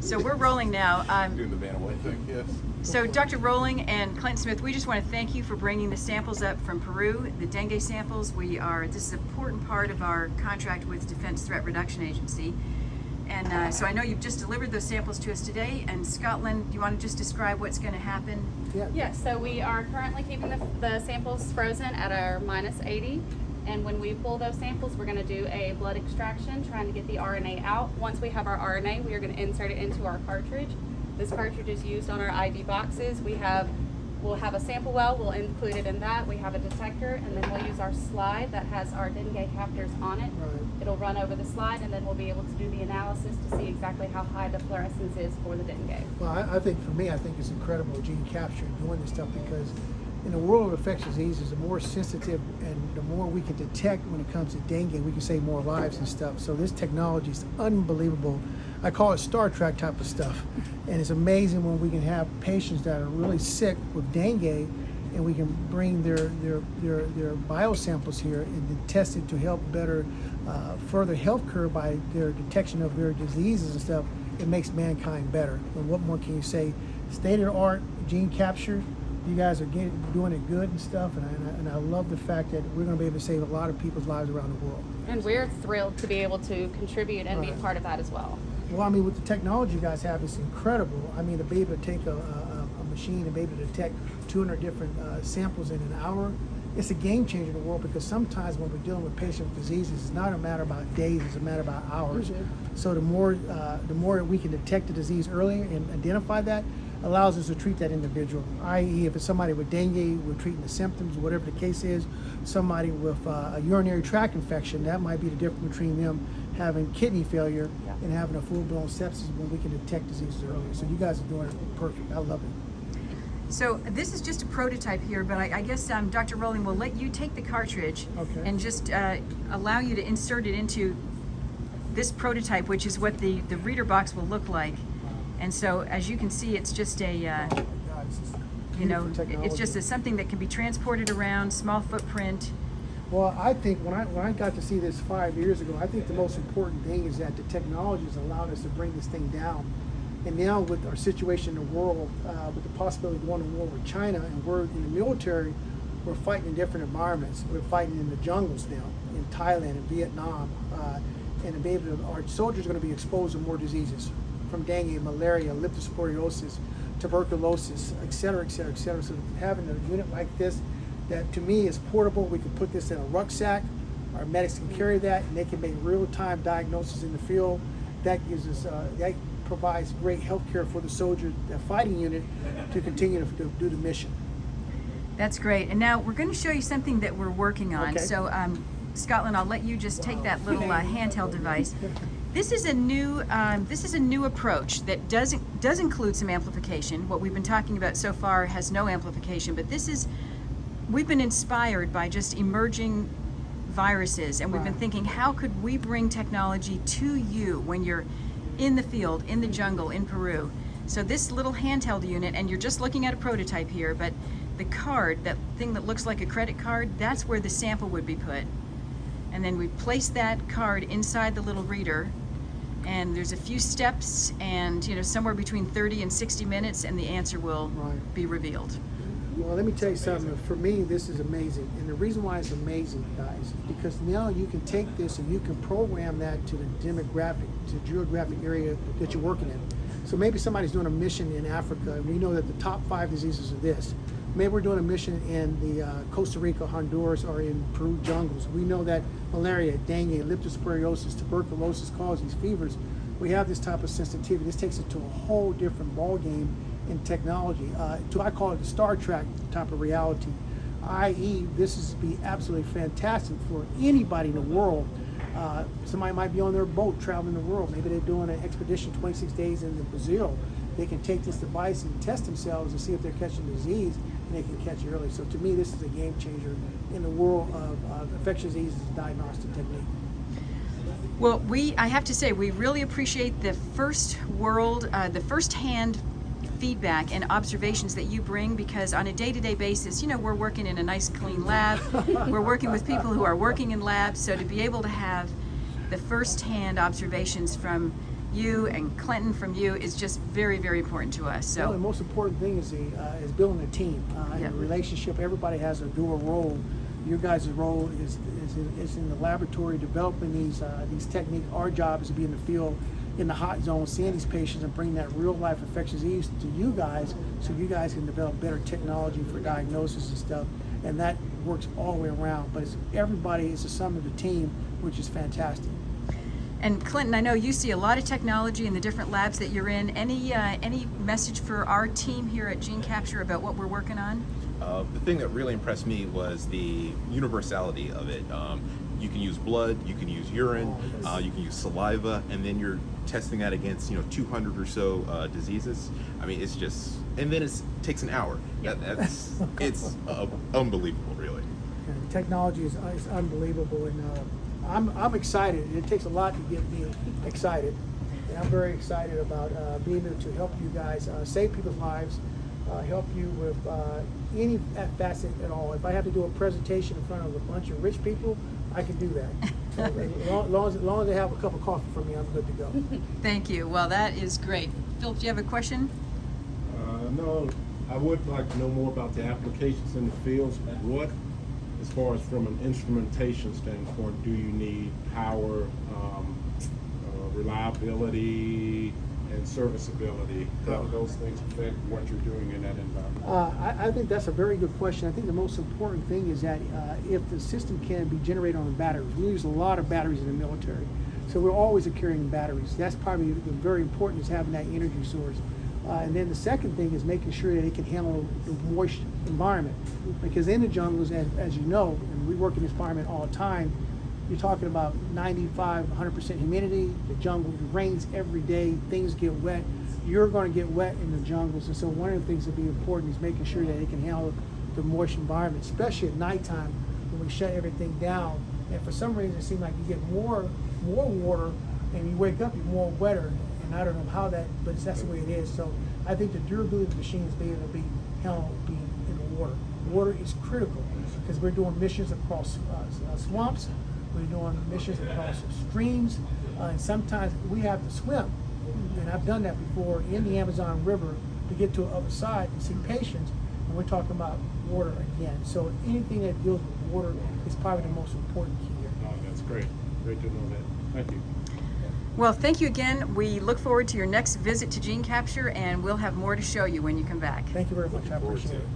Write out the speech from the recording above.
So we're rolling now. Doing the Vanaway thing, yes. So Dr. Rowling and Clinton Smith, we just want to thank you for bringing the samples up from Peru, the dengue samples. This is an important part of our contract with Defense Threat Reduction Agency. And so I know you've just delivered those samples to us today. And Scotland, do you want to just describe what's going to happen? Yes, so we are currently keeping the samples frozen at our -80. And when we pull those samples, we're going to do a blood extraction, trying to get the RNA out. Once we have our RNA, we are going to insert it into our cartridge. This cartridge is used on our ID boxes. We'll have a sample well, we'll include it in that. We have a detector, and then we'll use our slide that has our GeneCaptures on it. Right. It'll run over the slide, and then we'll be able to do the analysis to see exactly how high the fluorescence is for the dengue. Well, I think for me, I think it's incredible GeneCapture doing this stuff, because in the world of infectious diseases, the more sensitive and the more we can detect when it comes to dengue, we can save more lives and stuff. So this technology is unbelievable. I call it Star Trek type of stuff. And it's amazing when we can have patients that are really sick with dengue, and we can bring their biosamples here and then test it to help better further healthcare by their detection of their diseases and stuff. It makes mankind better. And what more can you say? State-of-the-art GeneCapture. You guys are doing it good and stuff, and I love the fact that we're going to be able to save a lot of people's lives around the world. And we're thrilled to be able to contribute and be a part of that as well. Well, I mean, with the technology you guys have, it's incredible. I mean, to be able to take a machine and be able to detect 200 different samples in an hour, it's a game changer in the world, because sometimes when we're dealing with patients with diseases, it's not a matter about days, it's a matter about hours. So the more we can detect the disease earlier and identify that, allows us to treat that individual, i.e. if it's somebody with dengue, we're treating the symptoms, whatever the case is. Somebody with a urinary tract infection, that might be the difference between them having kidney failure and having a full-blown sepsis, when we can detect diseases earlier. So you guys are doing it perfect. I love it. So this is just a prototype here, but I guess Dr. Rowling will let you take the cartridge and just allow you to insert it into this prototype, which is what the reader box will look like. And so, as you can see, it's just it's just something that can be transported around, small footprint. Well, I think when I got to see this 5 years ago, I think the most important thing is that the technology has allowed us to bring this thing down. And now with our situation in the world, with the possibility of going to war with China, and we're in the military, we're fighting in different environments. We're fighting in the jungles now, in Thailand and Vietnam, and our soldiers are going to be exposed to more diseases, from dengue, malaria, leptospirosis, tuberculosis, et cetera, et cetera, et cetera. So having a unit like this, that to me is portable, we can put this in a rucksack, our medics can carry that, and they can make real-time diagnosis in the field. That gives us, that provides great health care for the soldier, the fighting unit, to continue to do the mission. That's great. And now we're going to show you something that we're working on. Okay. So Scotland, I'll let you just take that little handheld device. This is a new approach that does include some amplification. What we've been talking about so far has no amplification, but we've been inspired by just emerging viruses, and we've been thinking, how could we bring technology to you when you're in the field, in the jungle, in Peru? So this little handheld unit, and you're just looking at a prototype here, but the card, that thing that looks like a credit card, that's where the sample would be put. And then we place that card inside the little reader, and there's a few steps, and somewhere between 30 and 60 minutes, and the answer will be revealed. Well, let me tell you something. For me, this is amazing. And the reason why it's amazing, guys, is because now you can take this and you can program that to the demographic, to the geographic area that you're working in. So maybe somebody's doing a mission in Africa, and we know that the top 5 diseases are this. Maybe we're doing a mission in the Costa Rica, Honduras, or in Peru jungles. We know that malaria, dengue, leptospirosis, tuberculosis cause these fevers. We have this type of sensitivity. This takes it to a whole different ball game in technology. I call it the Star Trek type of reality, i.e. this is be absolutely fantastic for anybody in the world. Somebody might be on their boat traveling the world. Maybe they're doing an expedition 26 days into Brazil. They can take this device and test themselves and see if they're catching disease, and they can catch it early. So to me, this is a game changer in the world of infectious diseases diagnostic technique. Well, I have to say, we really appreciate the first-hand feedback and observations that you bring, because on a day-to-day basis, we're working in a nice clean lab. We're working with people who are working in labs, so to be able to have the first-hand observations from you and Clinton from you is just very, very important to us. Well, the So, most important thing is building a team. Yeah. In a relationship, everybody has a dual role. Your guys' role is in the laboratory developing these techniques. Our job is to be in the field, in the hot zone, seeing these patients and bring that real life infectious disease to you guys, so you guys can develop better technology for diagnosis and stuff. And that works all the way around. But everybody is the sum of the team, which is fantastic. and Clinton, I know you see a lot of technology in the different labs that you're in. Any message for our team here at GeneCapture about what we're working on? The thing that really impressed me was the universality of it. You can use blood, you can use urine, you can use saliva, and then you're testing that against 200 or so diseases. I mean, it's just, and then it takes an hour. It's unbelievable, really. And technology is unbelievable, and I'm excited. It takes a lot to get me excited, and I'm very excited about being able to help you guys save people's lives, help you with any facet at all. If I have to do a presentation in front of a bunch of rich people, I can do that. So, as long as they have a cup of coffee for me, I'm good to go. Thank you. Well, that is great. Philip, do you have a question? No, I would like to know more about the applications in the fields. What, as far as from an instrumentation standpoint, do you need? Power, reliability, and serviceability. How do those things affect what you're doing in that environment? I think that's a very good question. I think the most important thing is that if the system can be generated on batteries, we use a lot of batteries in the military, so we're always carrying batteries. That's probably very important, is having that energy source. And then the second thing is making sure that it can handle the moist environment, because in the jungles, as you know, and we work in this environment all the time, you're talking about 95, 100% humidity. The jungle, it rains every day, things get wet. You're going to get wet in the jungles, and so one of the things that be important is making sure that it can handle the moist environment, especially at nighttime when we shut everything down. And for some reason, it seems like you get more water, and you wake up, you're more wetter. And I don't know how that, but that's the way it is. So I think the durability of the machine is being able to be handled in the water. Water is critical because we're doing missions across swamps. We're doing missions across streams, and sometimes we have to swim. And I've done that before in the Amazon River to get to the other side and see patients, and we're talking about water again. So anything that deals with water is probably the most important key here. Oh, that's great. Great to know that. Thank you. Well, thank you again. We look forward to your next visit to GeneCapture, and we'll have more to show you when you come back. Thank you very much. I Looking forward appreciate to it. it.